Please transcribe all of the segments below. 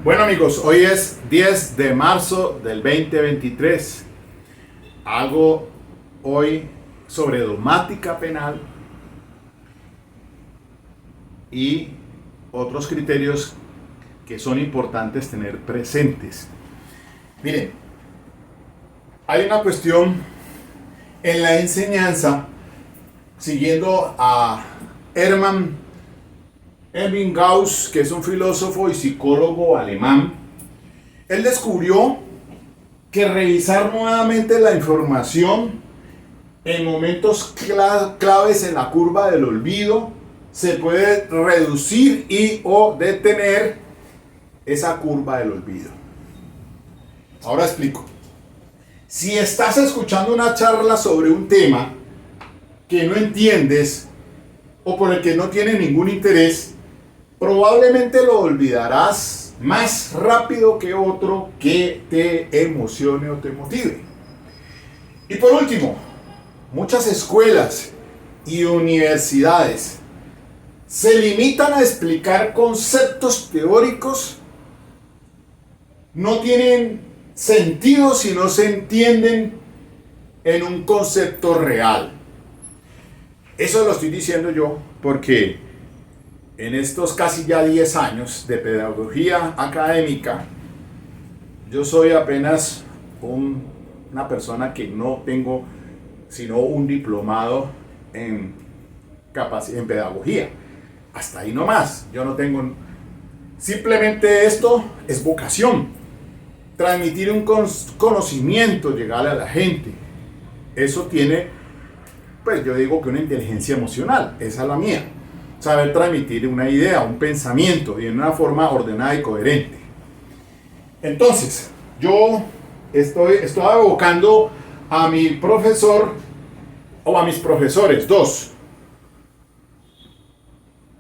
Bueno amigos, hoy es 10 de marzo del 2023. Hago hoy sobre dogmática penal y otros criterios que son importantes tener presentes. Miren, hay una cuestión en la enseñanza, siguiendo a Hermann Ebbinghaus, que es un filósofo y psicólogo alemán. Él descubrió que revisar nuevamente la información en momentos claves en la curva del olvido se puede reducir y o detener esa curva del olvido. Ahora explico. Si estás escuchando una charla sobre un tema que no entiendes o por el que no tienes ningún interés, probablemente lo olvidarás más rápido que otro que te emocione o te motive. Y por último, muchas escuelas y universidades se limitan a explicar conceptos teóricos. No tienen sentido si no se entienden en un concepto real. Eso lo estoy diciendo yo porque en estos casi ya 10 años de pedagogía académica, yo soy apenas una persona que no tengo sino un diplomado en pedagogía. Hasta ahí nomás. Yo no tengo. Simplemente esto es vocación. Transmitir un conocimiento, llegarle a la gente. Eso tiene, pues yo digo que una inteligencia emocional. Esa es la mía. Saber transmitir una idea, un pensamiento y en una forma ordenada y coherente. Entonces, yo estoy evocando a mi profesor o a mis profesores, dos.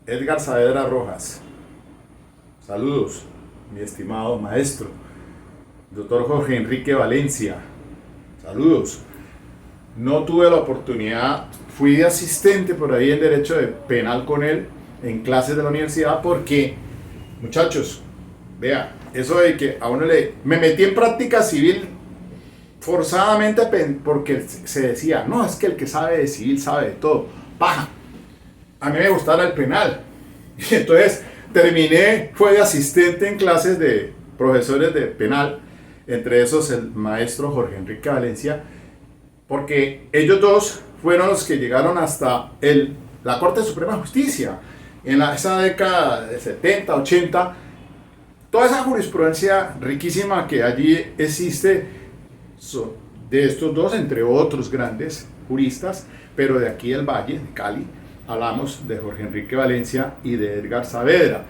Edgar Saavedra Rojas. Saludos, mi estimado maestro. Doctor Jorge Enrique Valencia. Saludos. No tuve la oportunidad, fui de asistente por ahí en Derecho Penal con él en clases de la universidad porque, muchachos, vea, eso de que a uno me metí en práctica civil forzadamente porque se decía, no, es que el que sabe de civil sabe de todo. Paja, a mí me gustaba el penal. Y entonces fue de asistente en clases de profesores de penal, entre esos el maestro Jorge Enrique Valencia, porque ellos dos fueron los que llegaron hasta la Corte Suprema de Justicia en esa década de 70, 80. Toda esa jurisprudencia riquísima que allí existe de estos dos, entre otros grandes juristas, pero de aquí del Valle, de Cali, hablamos de Jorge Enrique Valencia y de Edgar Saavedra.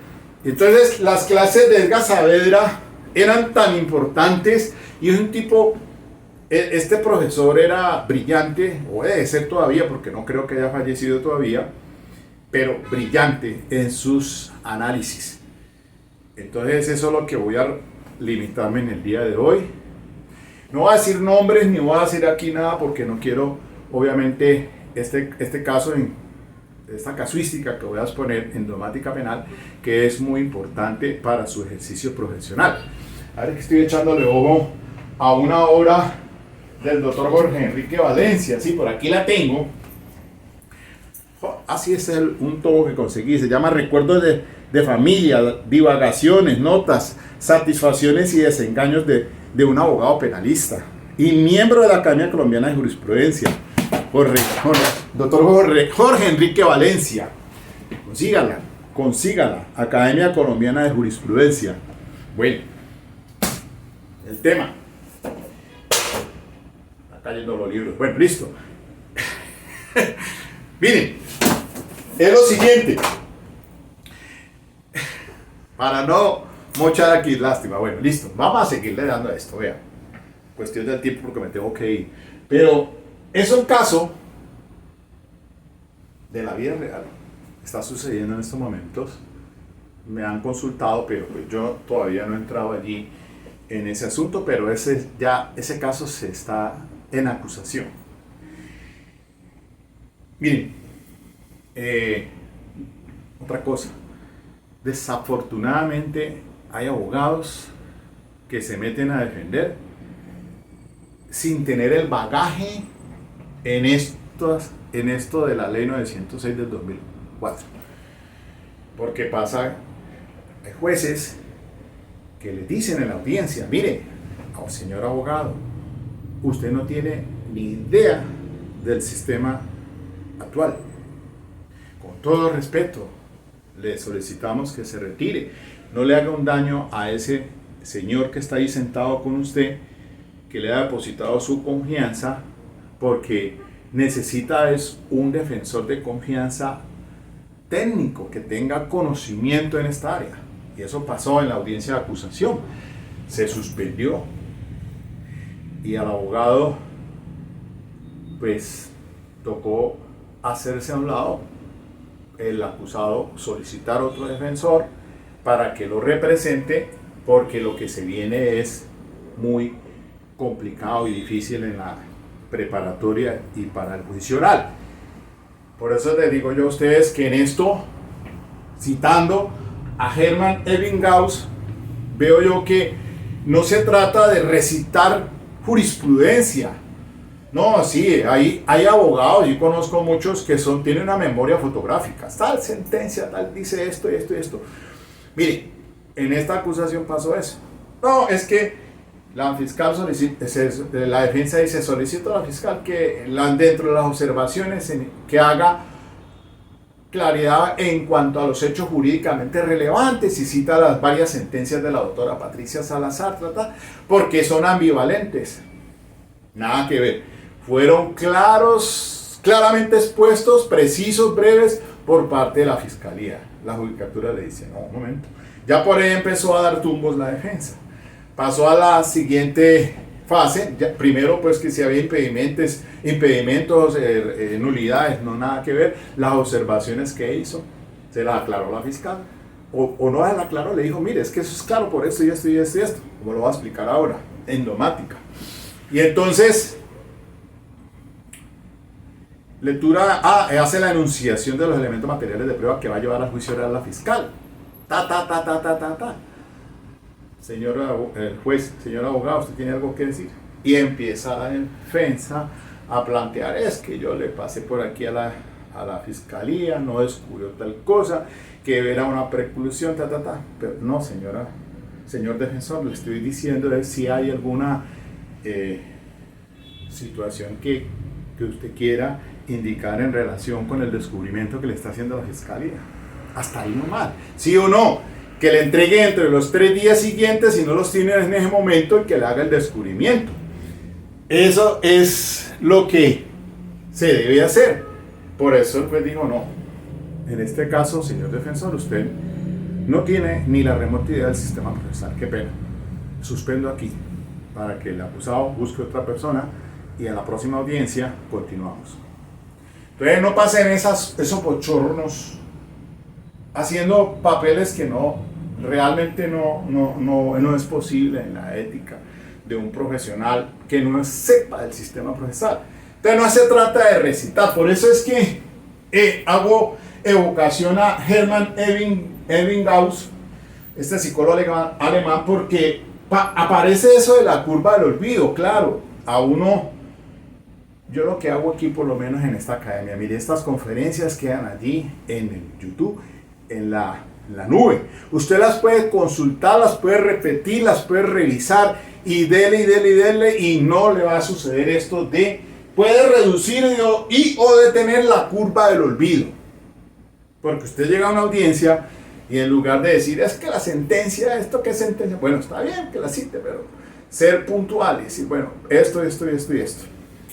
Entonces las clases de Edgar Saavedra eran tan importantes y es un tipo. Este profesor era brillante, o debe ser todavía, porque no creo que haya fallecido todavía, pero brillante en sus análisis. Entonces eso es lo que voy a limitarme en el día de hoy. No voy a decir nombres ni voy a decir aquí nada porque no quiero, obviamente, este caso, esta casuística que voy a exponer en dogmática penal, que es muy importante para su ejercicio profesional. A ver, que estoy echándole ojo a una obra del doctor Jorge Enrique Valencia, sí, por aquí la tengo. Así es un tomo que conseguí, se llama Recuerdos de familia, divagaciones, notas, satisfacciones y desengaños de un abogado penalista y miembro de la Academia Colombiana de Jurisprudencia, doctor Jorge Enrique Valencia. Consígala, Academia Colombiana de Jurisprudencia. Bueno, el tema. Cayendo los libros. Bueno, listo. Miren, es lo siguiente. Para no mochar aquí, lástima. Bueno, listo. Vamos a seguirle dando a esto. Vean. Cuestión del tiempo porque me tengo que ir. Pero es un caso de la vida real. Está sucediendo en estos momentos. Me han consultado, pero pues yo todavía no he entrado allí en ese asunto, pero ese caso se está en acusación. Miren, otra cosa. Desafortunadamente hay abogados que se meten a defender sin tener el bagaje en esto de la ley 906 del 2004. Porque pasa, hay jueces que le dicen en la audiencia, mire, señor abogado, usted no tiene ni idea del sistema actual. Con todo respeto, le solicitamos que se retire. No le haga un daño a ese señor que está ahí sentado con usted, que le ha depositado su confianza, porque necesita es un defensor de confianza técnico, que tenga conocimiento en esta área. Y eso pasó en la audiencia de acusación. Se suspendió. Y al abogado, pues, tocó hacerse a un lado, el acusado solicitar otro defensor para que lo represente, porque lo que se viene es muy complicado y difícil en la preparatoria y para el juicio oral. Por eso les digo yo a ustedes que en esto, citando a Hermann Ebbinghaus, veo yo que no se trata de recitar jurisprudencia. No, sí, hay abogados, yo conozco muchos que tienen una memoria fotográfica. Tal sentencia, tal dice esto y esto y esto. Mire, en esta acusación pasó eso. No, es que la fiscal la defensa dice, solicito a la fiscal que dentro de las observaciones que haga claridad en cuanto a los hechos jurídicamente relevantes, y cita las varias sentencias de la doctora Patricia Salazar, porque son ambivalentes. Nada que ver. Fueron claramente expuestos, precisos, breves, por parte de la fiscalía. La judicatura le dice, no, un momento. Ya por ahí empezó a dar tumbos la defensa. Pasó a la siguiente fase, primero pues que si había impedimentos, nulidades, no nada que ver, las observaciones que hizo, se las aclaró la fiscal, o no las aclaró, le dijo, mire, es que eso es claro por esto y esto y esto y esto, como lo voy a explicar ahora, endomática. Y entonces, hace la enunciación de los elementos materiales de prueba que va a llevar al juicio oral a la fiscal, señor juez, señor abogado, ¿usted tiene algo que decir? Y empieza la defensa a plantear, es que yo le pasé por aquí a la fiscalía, no descubrió tal cosa, que era una preclusión, pero no, señor defensor, le estoy diciendo si hay alguna situación que usted quiera indicar en relación con el descubrimiento que le está haciendo la fiscalía. Hasta ahí nomás, ¿sí o no? Que le entregue entre los 3 días siguientes, si no los tiene en ese momento, y que le haga el descubrimiento. Eso es lo que se debe hacer. Por eso el juez dijo, no, en este caso, señor defensor, usted no tiene ni la remota idea del sistema procesal. Qué pena. Suspendo aquí para que el acusado busque otra persona y en la próxima audiencia continuamos. Entonces no pasen esos bochornos haciendo papeles que realmente no es posible en la ética de un profesional que no sepa del sistema procesal. Entonces no se trata de recitar, por eso es que hago evocación a Hermann Ebbinghaus, este psicólogo alemán, porque aparece eso de la curva del olvido. Claro, yo lo que hago aquí, por lo menos en esta academia, mire, estas conferencias quedan allí en el YouTube, en la nube. Usted las puede consultar, las puede repetir, las puede revisar, y dele, y no le va a suceder esto puede reducir o detener la curva del olvido. Porque usted llega a una audiencia y en lugar de decir, es que la sentencia, ¿esto qué sentencia? Bueno, está bien que la cite, pero ser puntuales, y bueno, esto.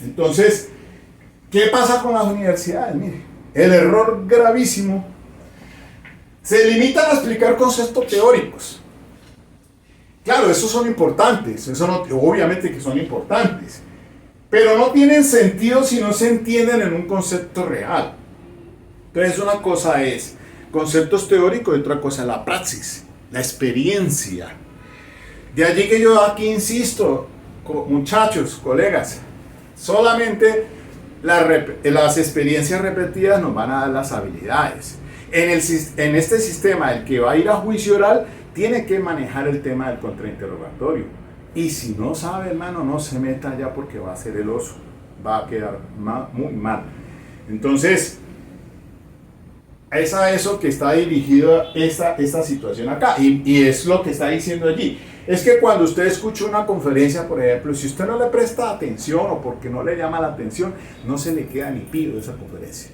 Entonces, ¿qué pasa con las universidades? Mire, el error gravísimo. Se limitan a explicar conceptos teóricos. Claro, esos son importantes, obviamente que son importantes, pero no tienen sentido si no se entienden en un concepto real. Entonces, una cosa es conceptos teóricos y otra cosa la praxis, la experiencia. De allí que yo aquí insisto, muchachos, colegas, solamente las experiencias repetidas nos van a dar las habilidades. En este sistema, el que va a ir a juicio oral tiene que manejar el tema del contrainterrogatorio. Y si no sabe, hermano, no se meta allá porque va a ser el oso. Va a quedar muy mal. Entonces, es a eso que está dirigido esta situación acá. Y es lo que está diciendo allí. Es que cuando usted escucha una conferencia, por ejemplo, si usted no le presta atención o porque no le llama la atención, no se le queda ni pío de esa conferencia.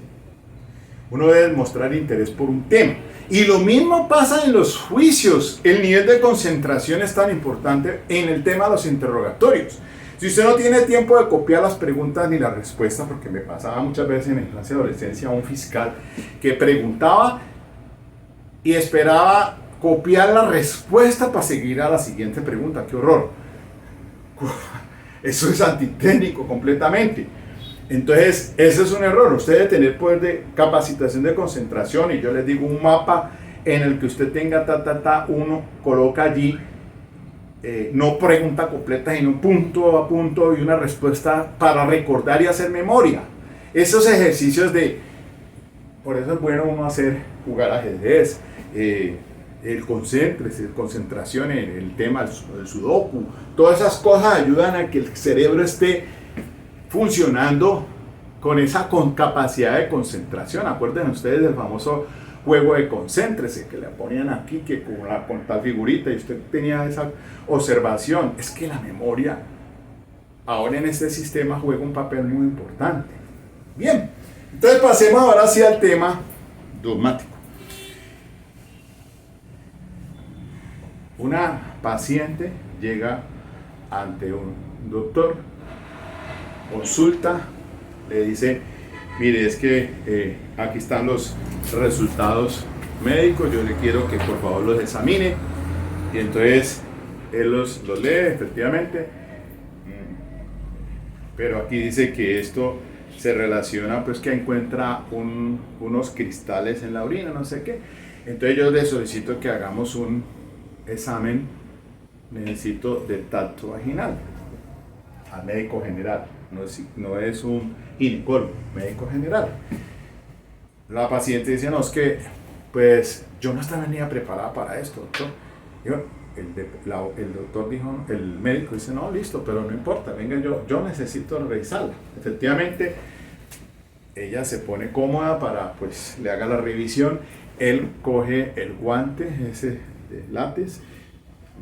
Uno debe mostrar interés por un tema. Y lo mismo pasa en los juicios. El nivel de concentración es tan importante en el tema de los interrogatorios. Si usted no tiene tiempo de copiar las preguntas ni las respuestas, porque me pasaba muchas veces en la infancia y adolescencia un fiscal que preguntaba y esperaba copiar la respuesta para seguir a la siguiente pregunta. ¡Qué horror! Eso es antitécnico completamente. Entonces, ese es un error. Usted debe tener poder de capacitación de concentración, y yo les digo un mapa en el que usted tenga uno coloca allí, no pregunta completa, sino punto a punto y una respuesta para recordar y hacer memoria. Esos ejercicios por eso es bueno uno jugar ajedrez, el concentración en el tema del sudoku. Todas esas cosas ayudan a que el cerebro esté funcionando con capacidad de concentración. Acuérdense ustedes del famoso juego de concéntrese, que le ponían aquí que con tal figurita y usted tenía esa observación. Es que la memoria ahora en este sistema juega un papel muy importante. Bien, entonces pasemos ahora sí al tema dogmático. Una paciente llega ante un doctor, consulta, le dice: mire, es que aquí están los resultados médicos, yo le quiero que por favor los examine. Y entonces él los lee, efectivamente, pero aquí dice que esto se relaciona, pues que encuentra unos cristales en la orina, no sé qué. Entonces yo le solicito que hagamos un examen, necesito de tacto vaginal, al médico general. No es un ginecólogo, médico general. La paciente dice: no, es que pues yo no estaba ni preparada para esto, doctor. El doctor dijo, el médico dice: no, listo, pero no importa, venga, yo necesito revisarla. Efectivamente, ella se pone cómoda para, pues, le haga la revisión. Él coge el guante, ese de látex,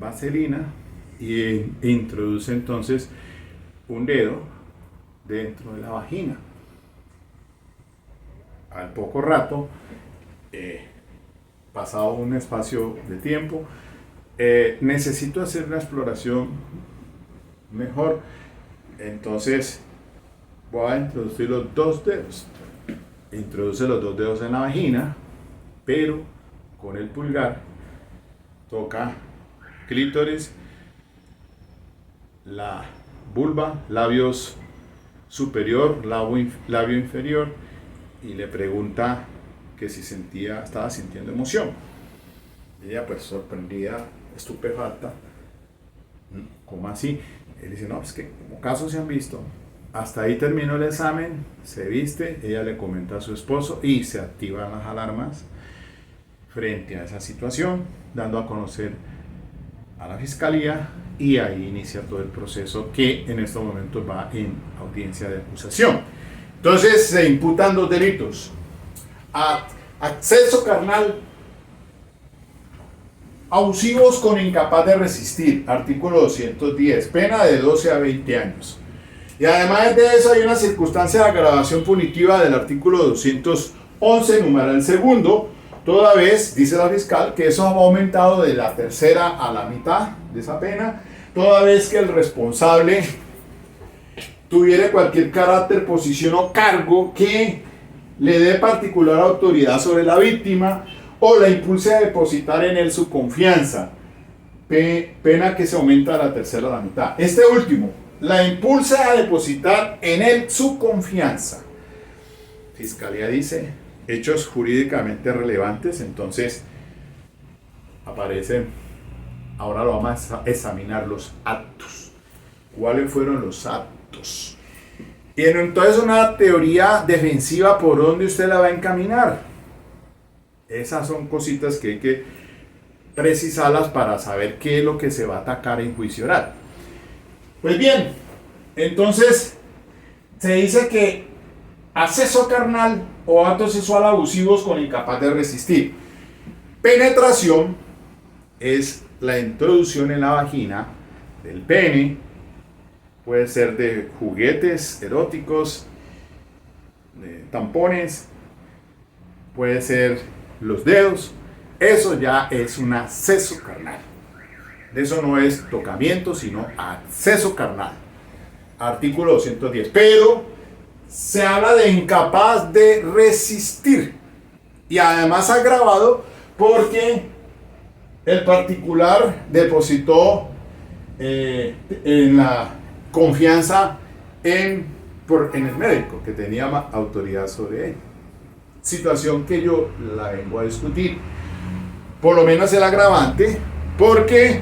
vaselina, y introduce entonces un dedo dentro de la vagina. Al poco rato, pasado un espacio de tiempo, necesito hacer una exploración mejor, entonces voy a introducir los dos dedos. Introduce los dos dedos en la vagina, pero con el pulgar toca clítoris, la vulva, labios superior, labio inferior, y le pregunta que si estaba sintiendo emoción. Ella, pues, sorprendida, estupefacta: ¿cómo así? Él dice: no, pues que como casos se han visto. Hasta ahí terminó el examen, se viste, ella le comenta a su esposo y se activan las alarmas frente a esa situación, dando a conocer a la fiscalía, y ahí inicia todo el proceso que en estos momentos va en audiencia de acusación. Entonces se imputan dos delitos: acceso carnal abusivos con incapaz de resistir, artículo 210, pena de 12 a 20 años. Y además de eso hay una circunstancia de agravación punitiva del artículo 211, numeral segundo, toda vez, dice la fiscal, que eso ha aumentado de la tercera a la mitad de esa pena, toda vez que el responsable tuviera cualquier carácter, posición o cargo que le dé particular autoridad sobre la víctima o la impulse a depositar en él su confianza, pena que se aumenta de la tercera a la mitad. Este último, la impulsa a depositar en él su confianza. Fiscalía dice: hechos jurídicamente relevantes. Entonces aparecen, ahora lo vamos a examinar los actos. ¿Cuáles fueron los actos? Y entonces una teoría defensiva, ¿por dónde usted la va a encaminar? Esas son cositas que hay que precisarlas para saber qué es lo que se va a atacar en juicio oral. Pues bien, entonces se dice que acceso carnal o actos sexual abusivos con incapaz de resistir. Penetración es la introducción en la vagina del pene, puede ser de juguetes eróticos, de tampones, puede ser los dedos. Eso ya es un acceso carnal. Eso no es tocamiento, sino acceso carnal. Artículo 210. Pero se habla de incapaz de resistir. Y además agravado porque el particular depositó en la confianza en el médico, que tenía autoridad sobre él. Situación que yo la vengo a discutir. Por lo menos el agravante, porque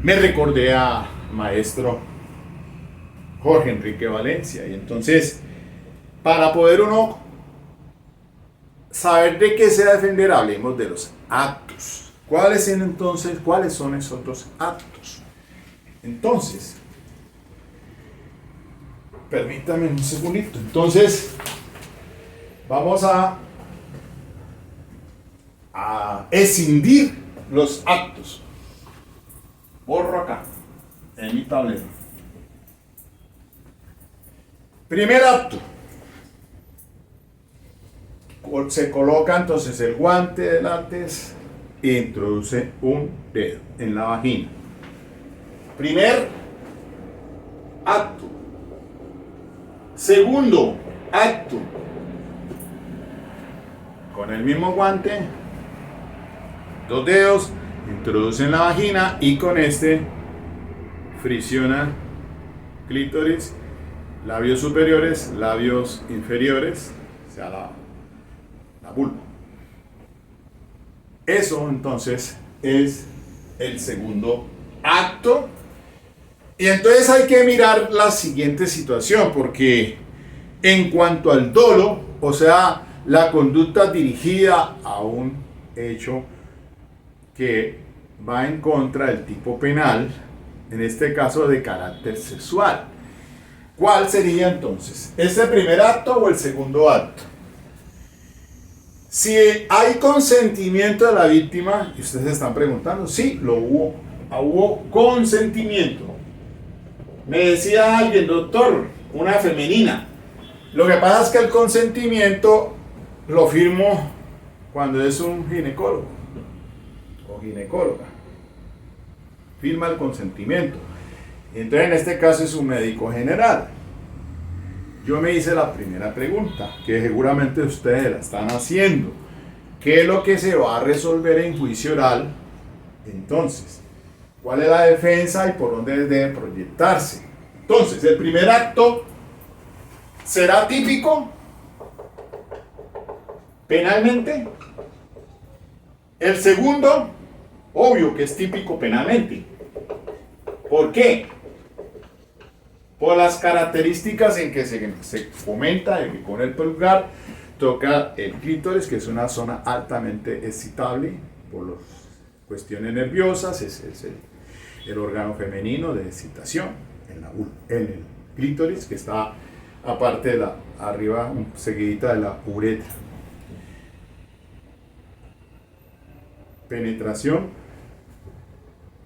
me recordé a maestro Jorge Enrique Valencia. Y entonces, para poder uno saber de qué se va a defender, hablemos de los actos. ¿Cuáles son esos otros actos? Entonces, permítame un segundito. Entonces, vamos a escindir los actos. Borro acá, en mi tablero. Primer acto. Se coloca entonces el guante de látex e introduce un dedo en la vagina. Primer acto. Segundo acto. Con el mismo guante, 2 dedos, introduce en la vagina y con este fricciona clítoris, labios superiores, labios inferiores, o sea, la vulva. Eso entonces es el segundo acto. Y entonces hay que mirar la siguiente situación, porque en cuanto al dolo, o sea, la conducta dirigida a un hecho que va en contra del tipo penal, en este caso de carácter sexual. ¿Cuál sería entonces? ¿Este primer acto o el segundo acto? Si hay consentimiento de la víctima, y ustedes se están preguntando, sí, lo hubo. Hubo consentimiento. Me decía alguien, doctor, una femenina. Lo que pasa es que el consentimiento lo firmo cuando es un ginecólogo o ginecóloga. Firma el consentimiento. Entonces en este caso es un médico general. Yo me hice la primera pregunta, que seguramente ustedes la están haciendo. ¿Qué es lo que se va a resolver en juicio oral? Entonces, ¿cuál es la defensa y por dónde debe proyectarse? Entonces, el primer acto será típico penalmente. El segundo, obvio que es típico penalmente. ¿Por qué? Por las características en que se comenta de que con el pulgar toca el clítoris, que es una zona altamente excitable por las cuestiones nerviosas, es el órgano femenino de excitación en el clítoris, que está aparte de arriba, seguidita de la uretra. Penetración.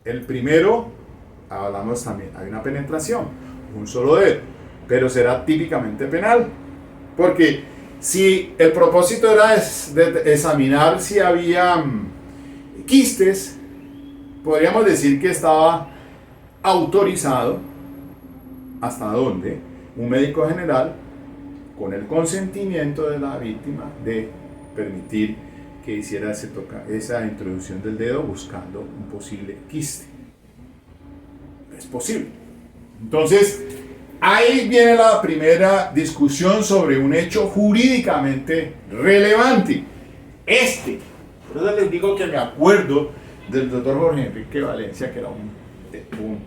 El primero, hablamos también, hay una penetración, un solo dedo, pero será típicamente penal, porque si el propósito era de examinar si había quistes, podríamos decir que estaba autorizado, hasta donde un médico general, con el consentimiento de la víctima, de permitir que hiciera esa introducción del dedo buscando un posible quiste. Es posible. Entonces, ahí viene la primera discusión sobre un hecho jurídicamente relevante. Por eso les digo que me acuerdo del doctor Jorge Enrique Valencia, que era un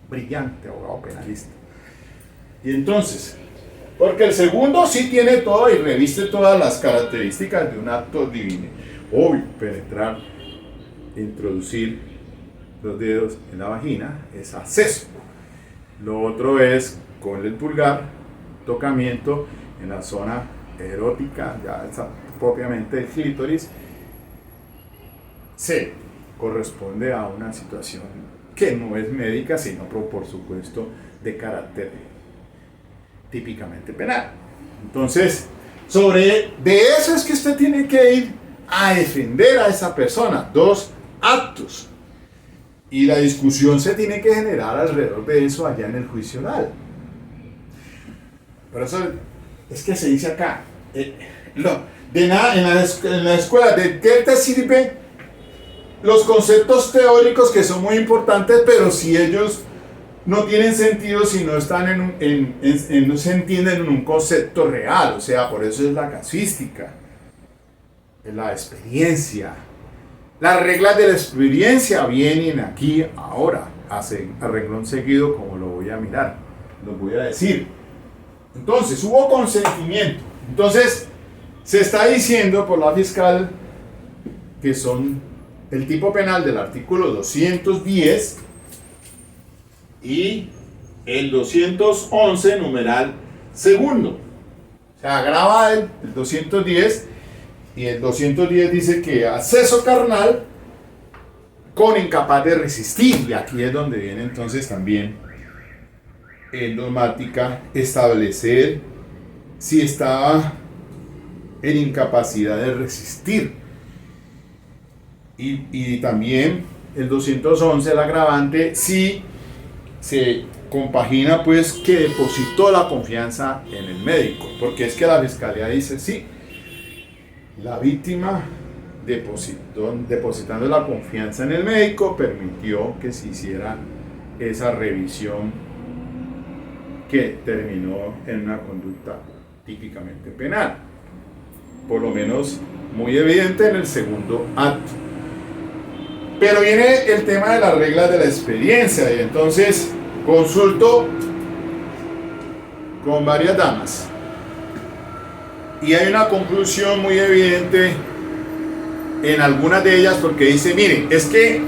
brillante abogado penalista. Y entonces, porque el segundo sí tiene todo y reviste todas las características de un acto divino, obvio, penetrar, introducir los dedos en la vagina es acceso. Lo otro es con el pulgar, tocamiento en la zona erótica, ya está propiamente el clítoris. Se corresponde a una situación que no es médica, sino por supuesto de carácter típicamente penal. Entonces, de eso es que usted tiene que ir a defender a esa persona. 2 actos. Y la discusión se tiene que generar alrededor de eso allá en el juicio oral. Por eso es que se dice acá, de nada en la escuela, ¿de qué te sirve los conceptos teóricos que son muy importantes, pero si ellos no tienen sentido si no están no se entienden en un concepto real? O sea, por eso es la casuística, es la experiencia. Las reglas de la experiencia vienen aquí ahora, a renglón seguido, como lo voy a mirar, lo voy a decir. Entonces, hubo consentimiento. Entonces, se está diciendo por la fiscal que son el tipo penal del artículo 210 y el 211, numeral segundo. O sea, agrava el 210. Y el 210 dice que acceso carnal con incapaz de resistir. Y aquí es donde viene entonces también en dogmática establecer si estaba en incapacidad de resistir. Y también el 211, el agravante, si se compagina pues que depositó la confianza en el médico. Porque es que la fiscalía dice sí. La víctima, depositando la confianza en el médico, permitió que se hiciera esa revisión que terminó en una conducta típicamente penal. Por lo menos muy evidente en el segundo acto. Pero viene el tema de las reglas de la experiencia, y entonces consulto con varias damas. Y hay una conclusión muy evidente en algunas de ellas, porque dice, miren, es que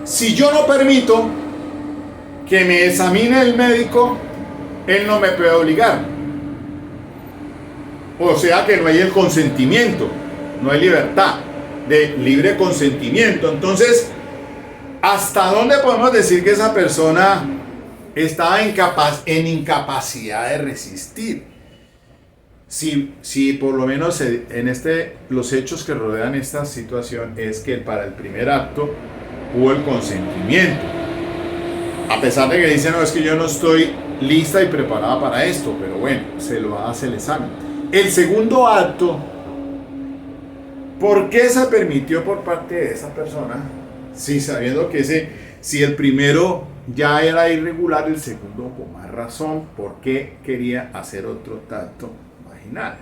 si yo no permito que me examine el médico, él no me puede obligar. O sea que no hay el consentimiento, no hay libertad de libre consentimiento. Entonces, ¿hasta dónde podemos decir que esa persona estaba en incapacidad de resistir? Si por lo menos los hechos que rodean esta situación es que para el primer acto hubo el consentimiento, a pesar de que dicen, no, es que yo no estoy lista y preparada para esto, pero bueno, se lo hace el examen. El segundo acto, ¿por qué se permitió por parte de esa persona? Sí, sabiendo que si el primero ya era irregular, el segundo con más razón, ¿por qué quería hacer otro tacto vaginal?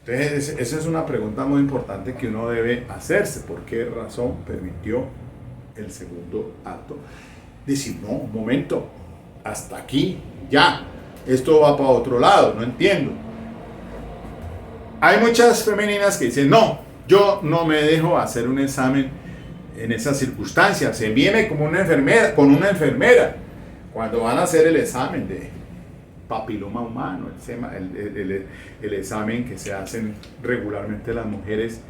Entonces, esa es una pregunta muy importante que uno debe hacerse. ¿Por qué razón permitió el segundo acto? Decir, no, un momento, hasta aquí, ya, esto va para otro lado, no entiendo. Hay muchas femeninas que dicen, no, yo no me dejo hacer un examen en esas circunstancias, envíeme como una enfermera, con una enfermera, cuando van a hacer el examen de papiloma humano, el examen que se hacen regularmente las mujeres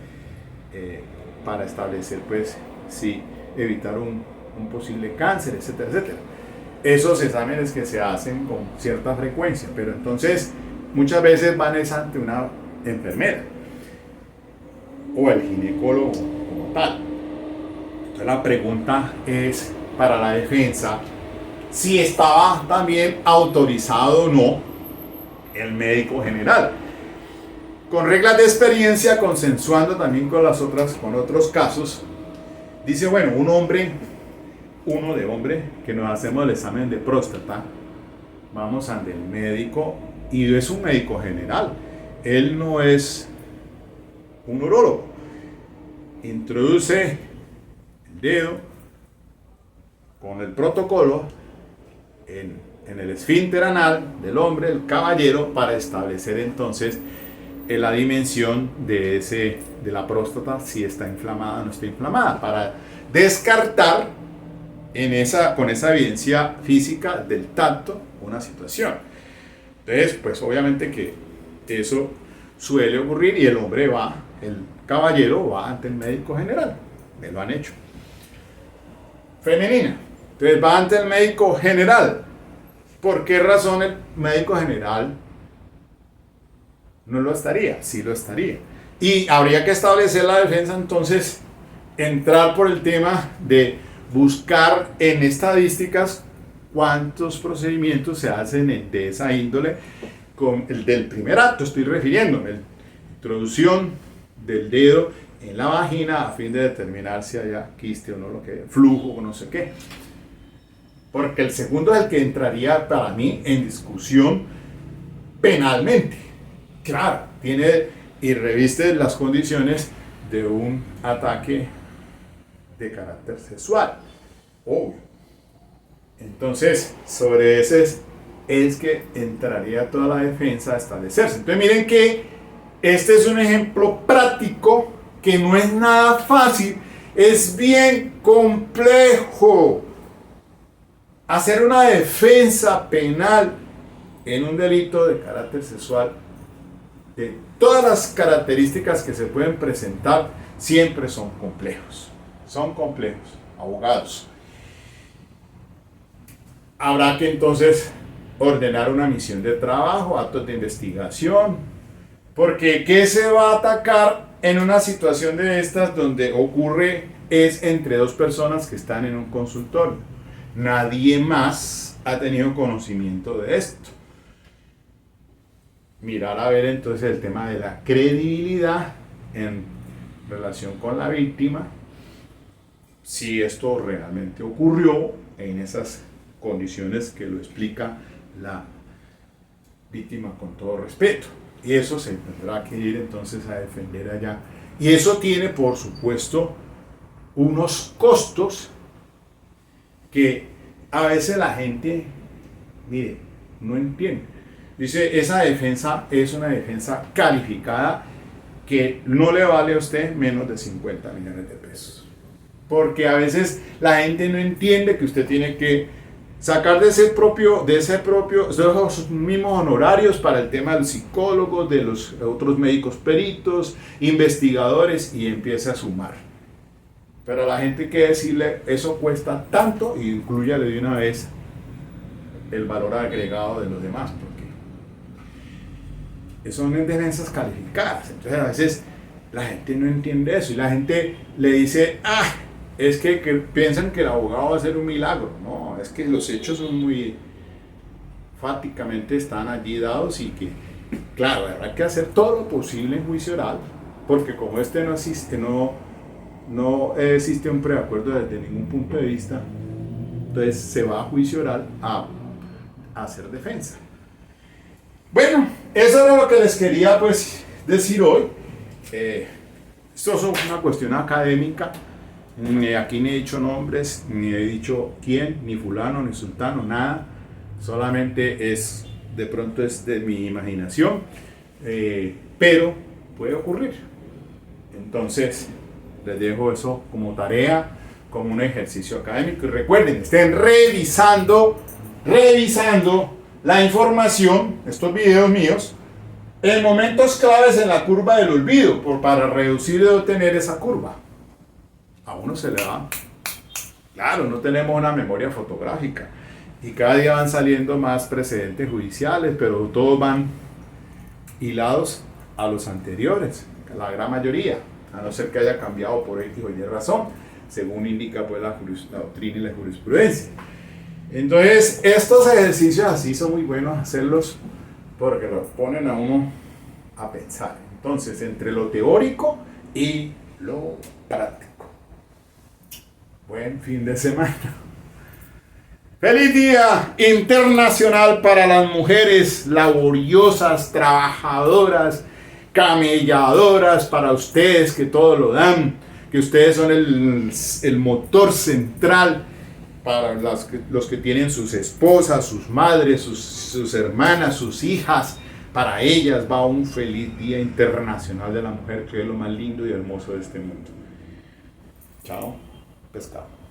para establecer pues si evitar un posible cáncer, etcétera, etcétera. Esos exámenes que se hacen con cierta frecuencia, pero entonces muchas veces van ante una enfermera o el ginecólogo como tal. Entonces la pregunta es para la defensa si estaba también autorizado o no el médico general, con reglas de experiencia, consensuando también con otros casos. Dice, bueno, uno de hombre, que nos hacemos el examen de próstata, vamos ante el médico, y es un médico general, él no es un urólogo. Introduce el dedo con el protocolo en el esfínter anal del hombre, el caballero, para establecer entonces la dimensión de la próstata, si está inflamada o no está inflamada, para descartar con esa evidencia física del tacto una situación. Entonces, pues obviamente que eso suele ocurrir y el caballero va ante el médico general. Me lo han hecho. Femenina. Entonces va ante el médico general. ¿Por qué razón el médico general no lo estaría? Sí lo estaría. Y habría que establecer la defensa, entonces, entrar por el tema de buscar en estadísticas cuántos procedimientos se hacen de esa índole con el del primer acto, estoy refiriéndome, la introducción del dedo en la vagina a fin de determinar si haya quiste o no, lo que flujo o no sé qué. Porque el segundo es el que entraría para mí en discusión penalmente. Claro, tiene y reviste las condiciones de un ataque de carácter sexual. Obvio. Entonces, sobre ese es que entraría toda la defensa a establecerse. Entonces, miren que este es un ejemplo práctico que no es nada fácil, es bien complejo. Hacer una defensa penal en un delito de carácter sexual, de todas las características que se pueden presentar, siempre son complejos. Son complejos, abogados. Habrá que entonces ordenar una misión de trabajo, actos de investigación, porque ¿qué se va a atacar en una situación de estas donde ocurre es entre dos personas que están en un consultorio? Nadie más ha tenido conocimiento de esto. Mirar a ver entonces el tema de la credibilidad en relación con la víctima, si esto realmente ocurrió en esas condiciones que lo explica la víctima con todo respeto. Y eso se tendrá que ir entonces a defender allá. Y eso tiene, por supuesto, unos costos que a veces la gente, mire, no entiende. Dice, esa defensa es una defensa calificada que no le vale a usted menos de 50 millones de pesos. Porque a veces la gente no entiende que usted tiene que sacar de esos mismos honorarios para el tema de los psicólogos, de los otros médicos peritos, investigadores, y empiece a sumar. Pero a la gente hay que decirle, eso cuesta tanto, y inclúyale de una vez el valor agregado de los demás, porque son defensas calificadas. Entonces a veces la gente no entiende eso, y la gente le dice, es que piensan que el abogado va a hacer un milagro. No, es que los hechos son muy fáticamente están allí dados, y que, claro, habrá que hacer todo lo posible en juicio oral, porque como no existe un preacuerdo desde ningún punto de vista, entonces se va a juicio oral a hacer defensa. Bueno, eso era lo que les quería decir hoy. Esto es una cuestión académica. Aquí ni he dicho nombres, ni he dicho quién, ni fulano, ni sultano, nada. Solamente de pronto es de mi imaginación, pero puede ocurrir. Entonces, les dejo eso como tarea, como un ejercicio académico. Y recuerden, estén revisando la información, estos videos míos, en momentos claves en la curva del olvido, para reducir y obtener esa curva. A uno se le va. Claro, no tenemos una memoria fotográfica y cada día van saliendo más precedentes judiciales, pero todos van hilados a los anteriores, la gran mayoría, a no ser que haya cambiado por X o Y razón, según indica la doctrina y la jurisprudencia. Entonces, estos ejercicios así son muy buenos hacerlos porque los ponen a uno a pensar. Entonces, entre lo teórico y lo práctico. Buen fin de semana. ¡Feliz Día Internacional para las mujeres laboriosas, trabajadoras, camelladoras, para ustedes que todo lo dan, que ustedes son el motor central para los que tienen sus esposas, sus madres, sus hermanas, sus hijas, Para ellas va un feliz Día Internacional de la Mujer, que es lo más lindo y hermoso de este mundo. Chao, pescado.